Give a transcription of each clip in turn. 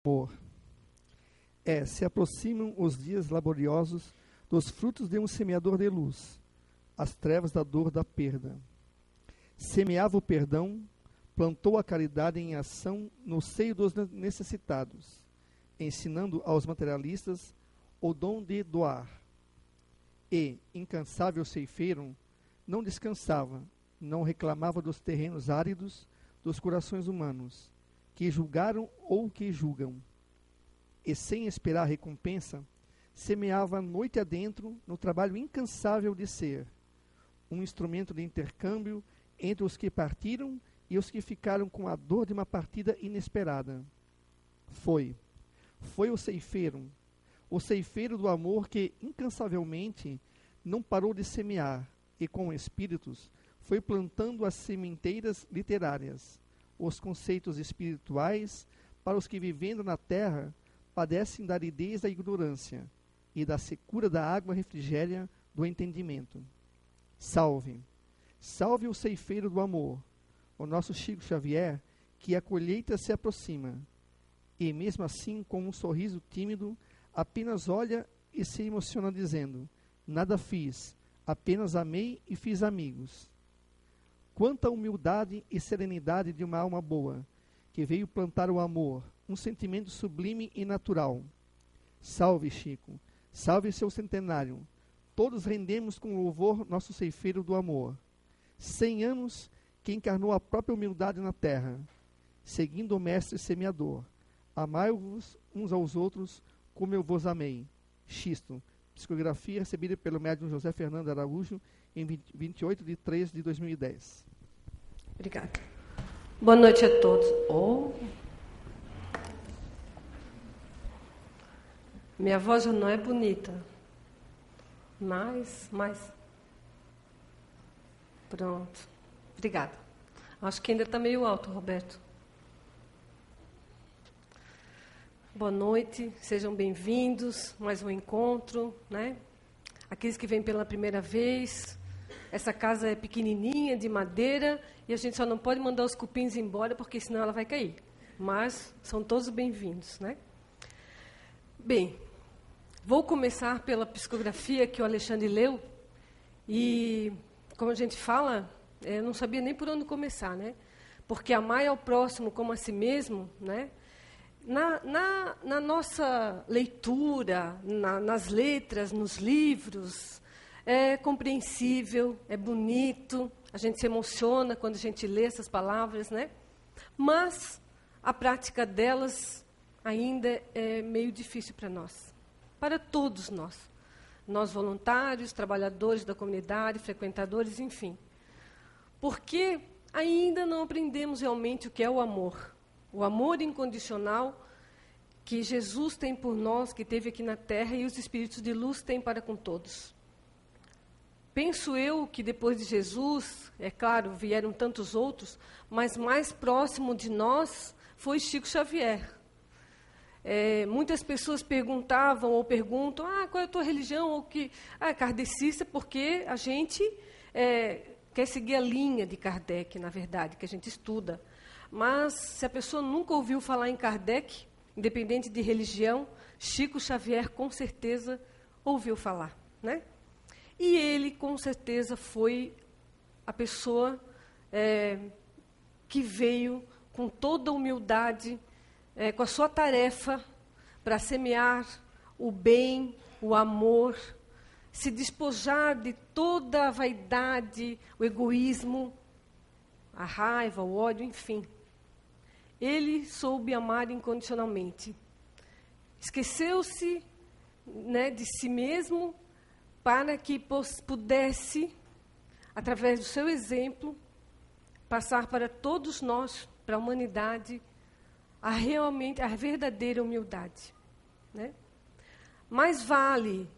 amor. Se aproximam os dias laboriosos dos frutos de um semeador de luz, as trevas da dor da perda. Semeava o perdão, plantou a caridade em ação no seio dos necessitados, ensinando aos materialistas o dom de doar. E, incansável ceifeiro, não descansava, não reclamava dos terrenos áridos dos corações humanos, que julgaram ou que julgam. E, sem esperar recompensa, semeava noite adentro no trabalho incansável de ser, um instrumento de intercâmbio entre os que partiram e os que ficaram com a dor de uma partida inesperada. Foi o ceifeiro do amor que, incansavelmente, não parou de semear e, com espíritos, foi plantando as sementeiras literárias, os conceitos espirituais para os que, vivendo na terra, padecem da aridez da ignorância e da secura da água refrigéria do entendimento. Salve o ceifeiro do amor, o nosso Chico Xavier, que a colheita se aproxima, e mesmo assim, com um sorriso tímido, apenas olha e se emociona dizendo: nada fiz, apenas amei e fiz amigos. Quanta humildade e serenidade de uma alma boa, que veio plantar o amor, um sentimento sublime e natural. Salve, Chico, salve seu centenário. Todos rendemos com louvor nosso ceifeiro do amor. 100 anos que encarnou a própria humildade na terra, seguindo o mestre semeador. Amai-vos uns aos outros como eu vos amei. Xisto, psicografia recebida pelo médium José Fernando Araújo em 28 de 3 de 2010. Obrigada. Boa noite a todos. Minha voz já não é bonita, mas pronto. Obrigada. Acho que ainda está meio alto, Roberto. Boa noite, sejam bem-vindos, mais um encontro, né? Aqueles que vêm pela primeira vez, essa casa é pequenininha, de madeira, e a gente só não pode mandar os cupins embora, porque senão ela vai cair. Mas são todos bem-vindos, né? Bem, vou começar pela psicografia que o Alexandre leu, e, como a gente fala, eu não sabia nem por onde começar, né? Porque amar ao próximo como a si mesmo, né? Na nossa leitura, nas letras, nos livros, é compreensível, é bonito, a gente se emociona quando a gente lê essas palavras, né? Mas a prática delas ainda é meio difícil para nós, para todos nós voluntários, trabalhadores da comunidade, frequentadores, enfim. Porque ainda não aprendemos realmente o que é o amor incondicional que Jesus tem por nós, que teve aqui na Terra, e os Espíritos de Luz têm para com todos. Penso eu que depois de Jesus, é claro, vieram tantos outros, mas mais próximo de nós foi Chico Xavier. Muitas pessoas perguntavam ou perguntam, qual é a tua religião? Ou que, kardecista, porque a gente quer seguir a linha de Kardec, na verdade, que a gente estuda. Mas, se a pessoa nunca ouviu falar em Kardec, independente de religião, Chico Xavier, com certeza, ouviu falar, né? E ele, com certeza, foi a pessoa que veio com toda a humildade, com a sua tarefa para semear o bem, o amor, se despojar de toda a vaidade, o egoísmo, a raiva, o ódio, enfim. Ele soube amar incondicionalmente. Esqueceu-se, né, de si mesmo para que pudesse, através do seu exemplo, passar para todos nós, para a humanidade, a verdadeira humildade, né? Mais vale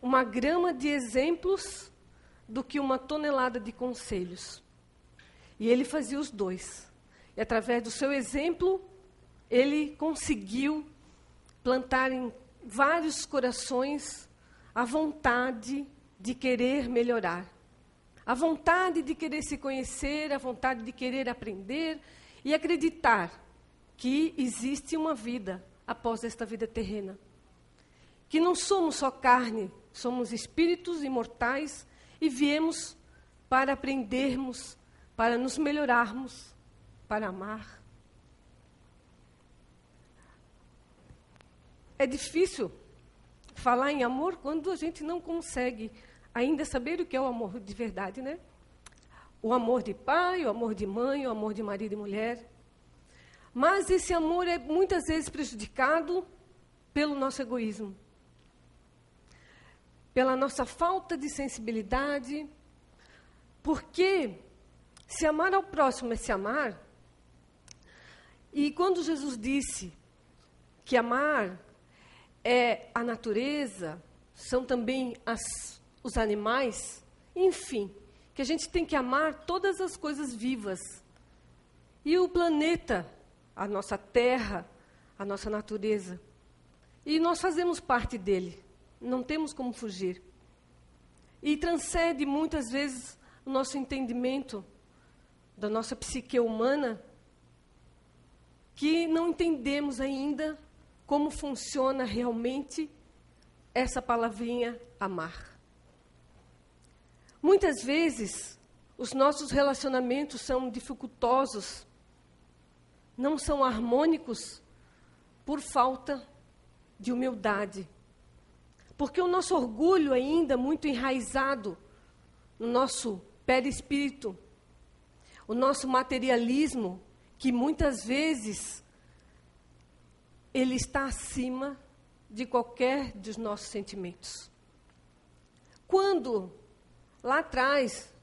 uma grama de exemplos do que uma tonelada de conselhos. E ele fazia os dois. E, através do seu exemplo, ele conseguiu plantar em vários corações a vontade de querer melhorar, a vontade de querer se conhecer, a vontade de querer aprender e acreditar que existe uma vida após esta vida terrena. Que não somos só carne, somos espíritos imortais e viemos para aprendermos, para nos melhorarmos, para amar. É difícil falar em amor quando a gente não consegue ainda saber o que é o amor de verdade, né? O amor de pai, o amor de mãe, o amor de marido e mulher. Mas esse amor é muitas vezes prejudicado pelo nosso egoísmo, pela nossa falta de sensibilidade, porque se amar ao próximo é se amar, e quando Jesus disse que amar é a natureza, são também os animais, enfim, que a gente tem que amar todas as coisas vivas. E o planeta, a nossa terra, a nossa natureza. E nós fazemos parte dele, não temos como fugir. E transcende muitas vezes o nosso entendimento da nossa psique humana, que não entendemos ainda como funciona realmente essa palavrinha amar. Muitas vezes, os nossos relacionamentos são dificultosos, não são harmônicos por falta de humildade. Porque o nosso orgulho ainda muito enraizado no nosso perispírito, o nosso materialismo, que muitas vezes ele está acima de qualquer dos nossos sentimentos. Quando, lá atrás,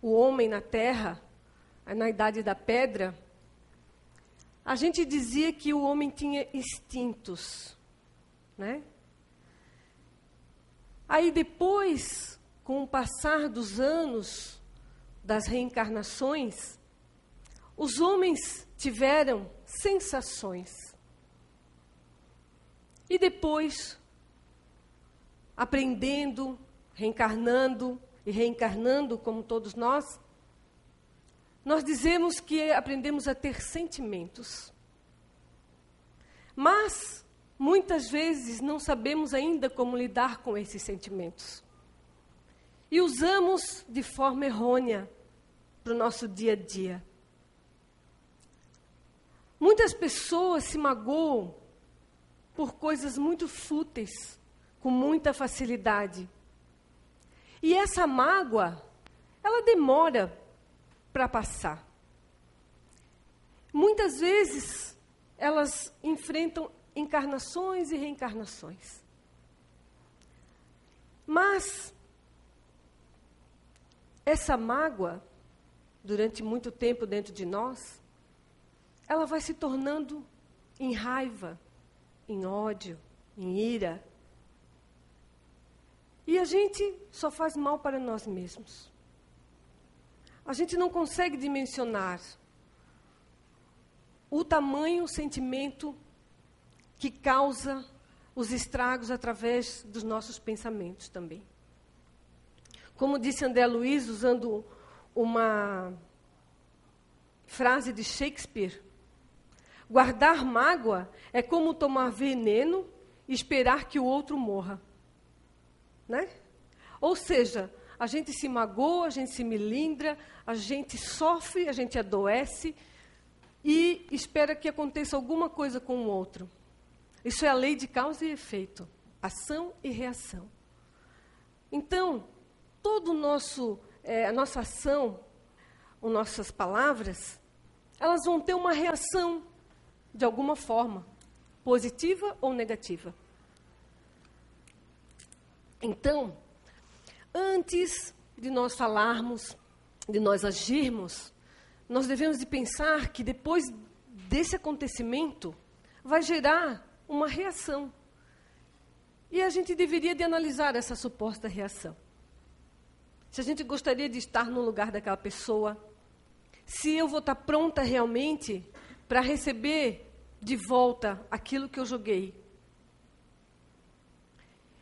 o homem na terra, na idade da pedra, a gente dizia que o homem tinha instintos, né? Aí depois, com o passar dos anos, das reencarnações, os homens tiveram sensações. E depois, aprendendo, reencarnando e reencarnando, como todos nós dizemos que aprendemos a ter sentimentos. Mas, muitas vezes, não sabemos ainda como lidar com esses sentimentos. E usamos de forma errônea para o nosso dia a dia. Muitas pessoas se magoam por coisas muito fúteis, com muita facilidade. E essa mágoa, ela demora para passar. Muitas vezes, elas enfrentam encarnações e reencarnações. Mas, essa mágoa, durante muito tempo dentro de nós, ela vai se tornando em raiva, em ódio, em ira. E a gente só faz mal para nós mesmos. A gente não consegue dimensionar o tamanho, o sentimento que causa os estragos através dos nossos pensamentos também. Como disse André Luiz, usando uma frase de Shakespeare, guardar mágoa é como tomar veneno e esperar que o outro morra. Né? Ou seja, a gente se magoa, a gente se melindra, a gente sofre, a gente adoece e espera que aconteça alguma coisa com o outro. Isso é a lei de causa e efeito, ação e reação. Então, todo a nossa ação, as nossas palavras, elas vão ter uma reação de alguma forma, positiva ou negativa. Então, antes de nós falarmos, de nós agirmos, nós devemos de pensar que depois desse acontecimento vai gerar uma reação. E a gente deveria de analisar essa suposta reação. Se a gente gostaria de estar no lugar daquela pessoa, se eu vou estar pronta realmente para receber de volta aquilo que eu joguei.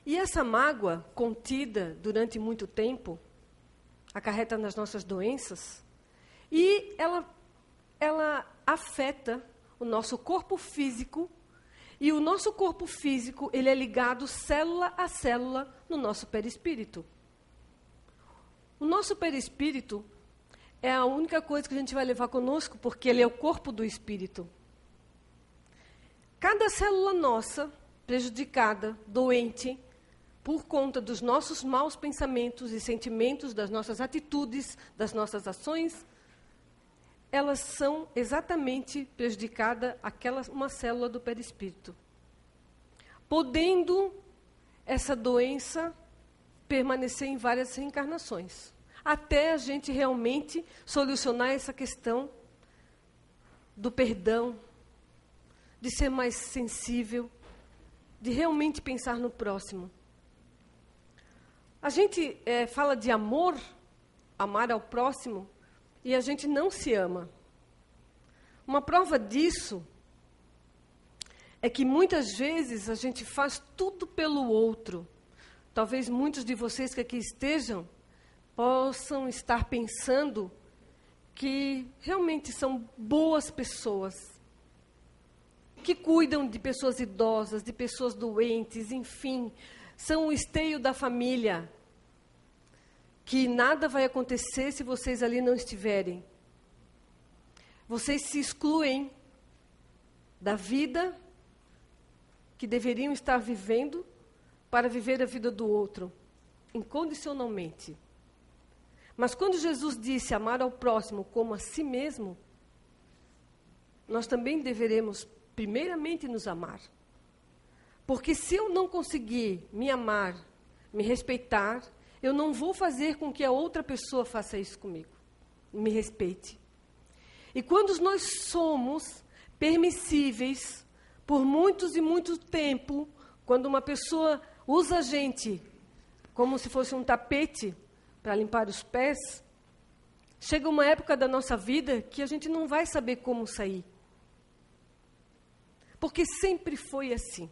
E essa mágoa contida durante muito tempo acarreta nas nossas doenças e ela afeta o nosso corpo físico E o nosso corpo físico, ele é ligado célula a célula no nosso perispírito. O nosso perispírito é a única coisa que a gente vai levar conosco, porque ele é o corpo do espírito. Cada célula nossa, prejudicada, doente, por conta dos nossos maus pensamentos e sentimentos, das nossas atitudes, das nossas ações, elas são exatamente prejudicadas, uma célula do perispírito. Podendo essa doença permanecer em várias reencarnações, até a gente realmente solucionar essa questão do perdão, de ser mais sensível, de realmente pensar no próximo. A gente fala de amor, amar ao próximo, e a gente não se ama. Uma prova disso é que muitas vezes a gente faz tudo pelo outro. Talvez muitos de vocês que aqui estejam possam estar pensando que realmente são boas pessoas, que cuidam de pessoas idosas, de pessoas doentes, enfim, são o esteio da família, que nada vai acontecer se vocês ali não estiverem. Vocês se excluem da vida que deveriam estar vivendo para viver a vida do outro, incondicionalmente. Mas quando Jesus disse amar ao próximo como a si mesmo, nós também deveremos primeiramente nos amar. Porque se eu não conseguir me amar, me respeitar, eu não vou fazer com que a outra pessoa faça isso comigo, me respeite. E quando nós somos permissíveis por muitos e muito tempo, quando uma pessoa usa a gente como se fosse um tapete para limpar os pés, chega uma época da nossa vida que a gente não vai saber como sair. Porque sempre foi assim.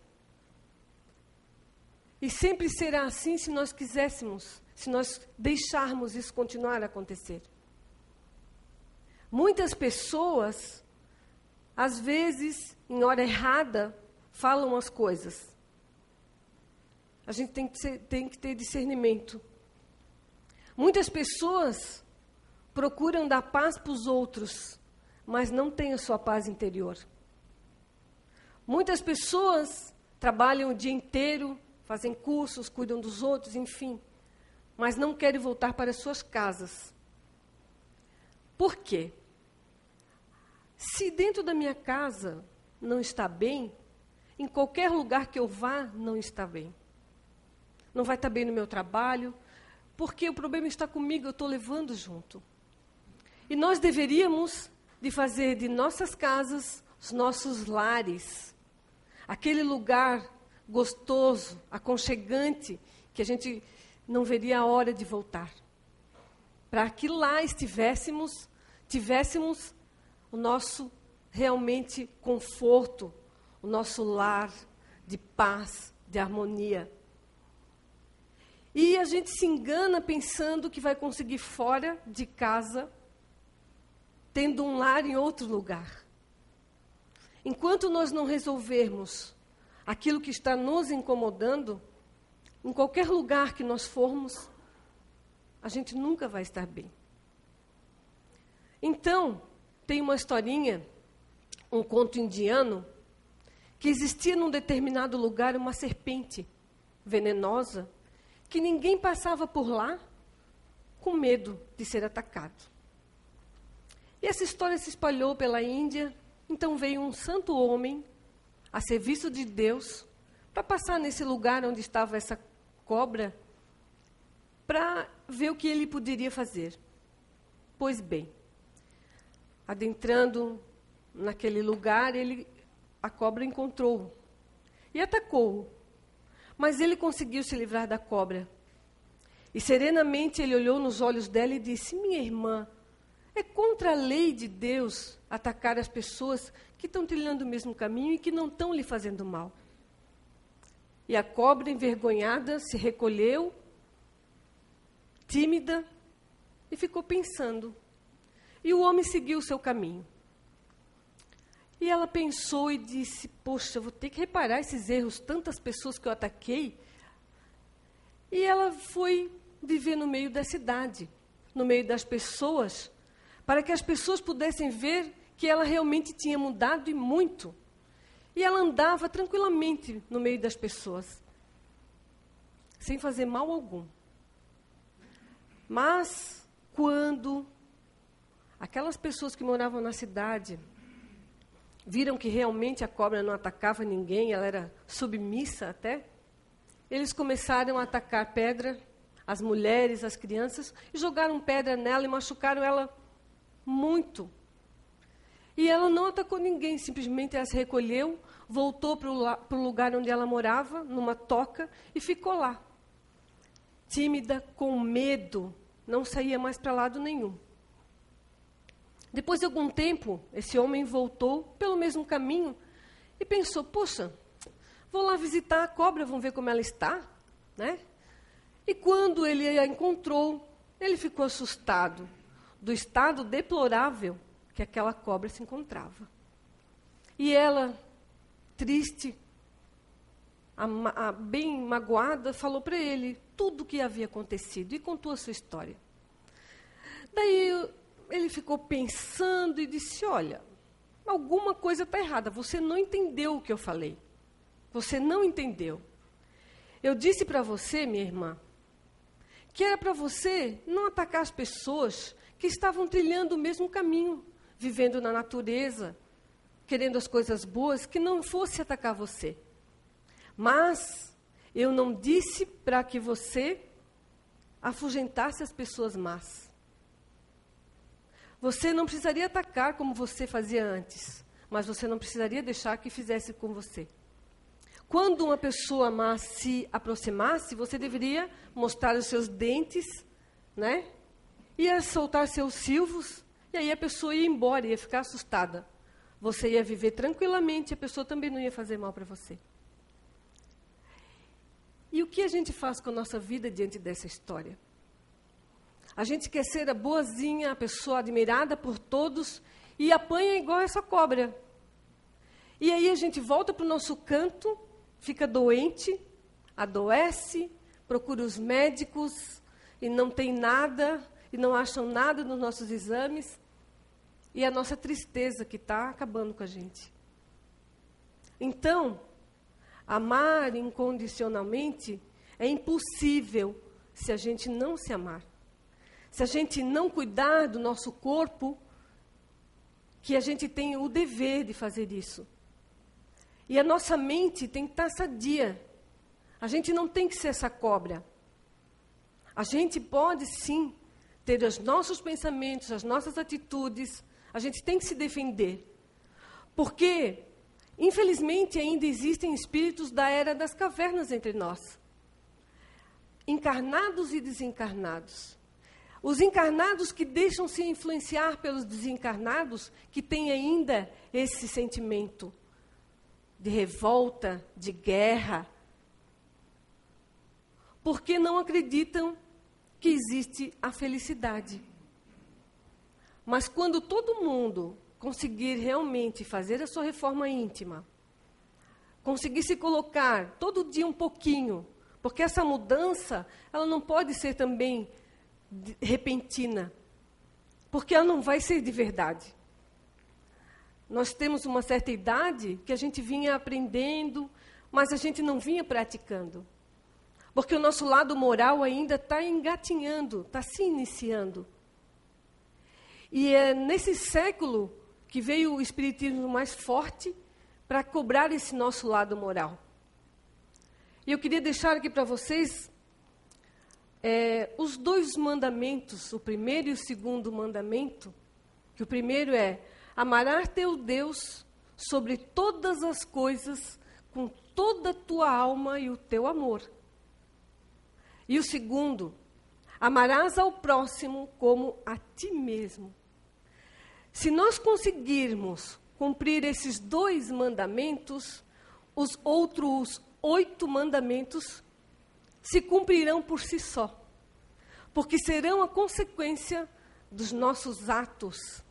E sempre será assim se nós quiséssemos, se nós deixarmos isso continuar a acontecer. Muitas pessoas, às vezes, em hora errada, falam as coisas. A gente tem que ter discernimento. Muitas pessoas procuram dar paz para os outros, mas não têm a sua paz interior. Muitas pessoas trabalham o dia inteiro, fazem cursos, cuidam dos outros, enfim, mas não querem voltar para suas casas. Por quê? Se dentro da minha casa não está bem, em qualquer lugar que eu vá, não está bem. Não vai estar bem no meu trabalho, porque o problema está comigo, eu estou levando junto. E nós deveríamos de fazer de nossas casas os nossos lares, aquele lugar gostoso, aconchegante, que a gente não veria a hora de voltar. Para que lá tivéssemos o nosso realmente conforto, o nosso lar de paz, de harmonia. E a gente se engana pensando que vai conseguir fora de casa, tendo um lar em outro lugar. Enquanto nós não resolvermos aquilo que está nos incomodando, em qualquer lugar que nós formos, a gente nunca vai estar bem. Então, tem uma historinha, um conto indiano, que existia num determinado lugar uma serpente venenosa, que ninguém passava por lá com medo de ser atacado. E essa história se espalhou pela Índia, então veio um santo homem a serviço de Deus para passar nesse lugar onde estava essa cobra para ver o que ele poderia fazer. Pois bem, adentrando naquele lugar, a cobra encontrou-o e atacou-o. Mas ele conseguiu se livrar da cobra. E serenamente ele olhou nos olhos dela e disse: minha irmã, é contra a lei de Deus atacar as pessoas que estão trilhando o mesmo caminho e que não estão lhe fazendo mal. E a cobra, envergonhada, se recolheu, tímida, e ficou pensando. E o homem seguiu o seu caminho. E ela pensou e disse, poxa, eu vou ter que reparar esses erros, tantas pessoas que eu ataquei. E ela foi viver no meio da cidade, no meio das pessoas, para que as pessoas pudessem ver que ela realmente tinha mudado e muito. E ela andava tranquilamente no meio das pessoas, sem fazer mal algum. Mas, quando aquelas pessoas que moravam na cidade viram que realmente a cobra não atacava ninguém, ela era submissa até, eles começaram a atacar pedra, as mulheres, as crianças, e jogaram pedra nela e machucaram ela muito. E ela não atacou ninguém, simplesmente ela se recolheu, voltou para o lugar onde ela morava, numa toca, e ficou lá. Tímida, com medo, não saía mais para lado nenhum. Depois de algum tempo, esse homem voltou pelo mesmo caminho e pensou, poxa, vou lá visitar a cobra, vamos ver como ela está, né? E quando ele a encontrou, ele ficou assustado do estado deplorável que aquela cobra se encontrava. E ela, triste, bem magoada, falou para ele tudo o que havia acontecido e contou a sua história. Daí ele ficou pensando e disse, olha, alguma coisa está errada, você não entendeu o que eu falei. Você não entendeu. Eu disse para você, minha irmã, que era para você não atacar as pessoas que estavam trilhando o mesmo caminho, vivendo na natureza, querendo as coisas boas, que não fosse atacar você. Mas eu não disse para que você afugentasse as pessoas más. Você não precisaria atacar como você fazia antes, mas você não precisaria deixar que fizesse com você. Quando uma pessoa má se aproximasse, você deveria mostrar os seus dentes, né? Ia soltar seus silvos, e aí a pessoa ia embora, ia ficar assustada. Você ia viver tranquilamente, a pessoa também não ia fazer mal para você. E o que a gente faz com a nossa vida diante dessa história? A gente quer ser a boazinha, a pessoa admirada por todos, e apanha igual essa cobra. E aí a gente volta para o nosso canto, fica doente, adoece, procura os médicos, e não tem nada, e não acham nada nos nossos exames, e é a nossa tristeza que está acabando com a gente. Então, amar incondicionalmente é impossível se a gente não se amar. Se a gente não cuidar do nosso corpo, que a gente tem o dever de fazer isso. E a nossa mente tem que estar sadia. A gente não tem que ser essa cobra. A gente pode, sim, ter os nossos pensamentos, as nossas atitudes. A gente tem que se defender. Porque, infelizmente, ainda existem espíritos da era das cavernas entre nós. Encarnados e desencarnados. Os encarnados que deixam se influenciar pelos desencarnados, que têm ainda esse sentimento de revolta, de guerra, porque não acreditam que existe a felicidade. Mas quando todo mundo conseguir realmente fazer a sua reforma íntima, conseguir se colocar todo dia um pouquinho, porque essa mudança, ela não pode ser também repentina, porque ela não vai ser de verdade. Nós temos uma certa idade que a gente vinha aprendendo, mas a gente não vinha praticando. Porque o nosso lado moral ainda está engatinhando, está se iniciando. E é nesse século que veio o espiritismo mais forte para cobrar esse nosso lado moral. E eu queria deixar aqui para vocês os dois mandamentos, o primeiro e o segundo mandamento, que o primeiro é amarás teu Deus sobre todas as coisas, com toda a tua alma e o teu amor. E o segundo, amarás ao próximo como a ti mesmo. Se nós conseguirmos cumprir esses dois mandamentos, os outros 8 mandamentos se cumprirão por si só, porque serão a consequência dos nossos atos,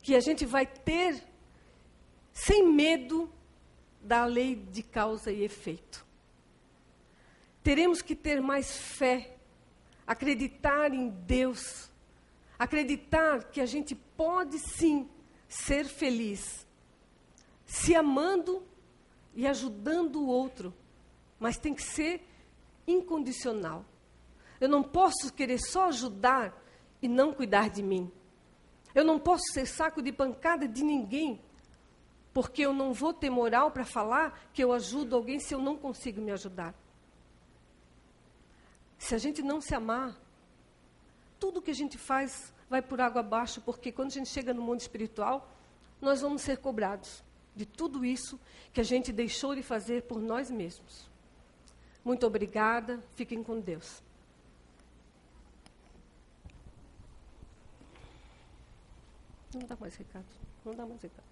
que a gente vai ter sem medo da lei de causa e efeito. Teremos que ter mais fé, acreditar em Deus, acreditar que a gente pode sim ser feliz, se amando e ajudando o outro, mas tem que ser incondicional. Eu não posso querer só ajudar e não cuidar de mim. Eu não posso ser saco de pancada de ninguém, porque eu não vou ter moral para falar que eu ajudo alguém se eu não consigo me ajudar. Se a gente não se amar, tudo que a gente faz vai por água abaixo, porque quando a gente chega no mundo espiritual, nós vamos ser cobrados de tudo isso que a gente deixou de fazer por nós mesmos. Muito obrigada, fiquem com Deus. Não dá mais recado, não dá mais recado.